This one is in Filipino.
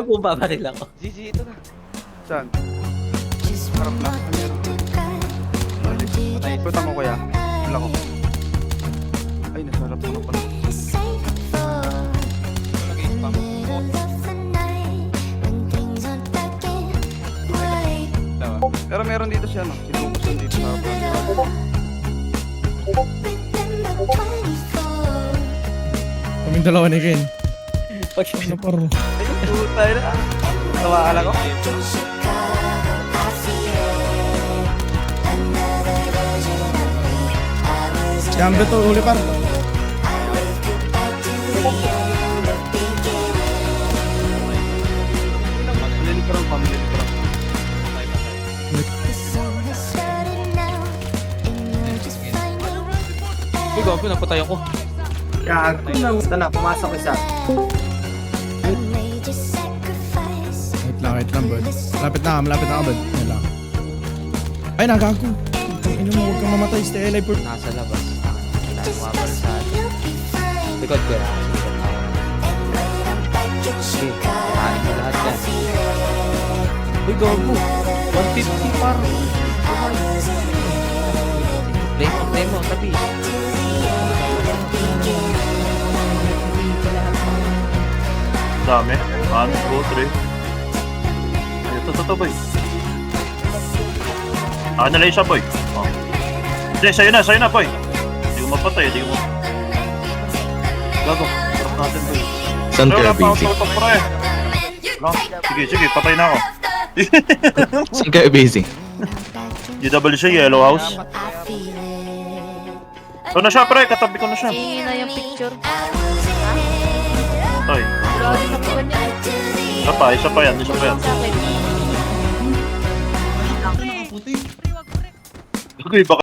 Kung babaril ako. GG, ito na. Saan? Harap na. Putang ko kuya. Wala ko. Ay, nasa harap ko na pala. Pero meron dito siya, no? Sinubusan dito sa harap. Kaming dalawa ni Ken. Pag Ano paro? Ay, puta na. Tawaan ako. Gambe to, huli par. Nililiparang pa, nililiparang. Uy, gago, napatay ako. Basta na, pumasok isa. Wait lang, bud. Malapit na ka, bud. Yan lang. Ay, nagago. Ino mo, huwag kang mamatay. Stay alive for... Nasa labas. Kailangan mabal sa atin. Likod ko. Okay, kakain ko lahat yan. Uy, gago. 150 par. Play mo, tabi. Dami. 1, 2, 3. Ito, boy. Akin na lang isa, boy. Oh. Hindi, sa'yo na, boy. Hindi ko mapatay, hindi ko Gago, sarap natin, boy. Saan kayo busy? Sige, patay na ako. Saan kayo busy? GWC, Yellow House. Ito na siya, pre. Katabi ko na siya. Tingin na yung picture. Tay. Grabe na po ganyan. Isa pa yan. Sa akin. Okay, baka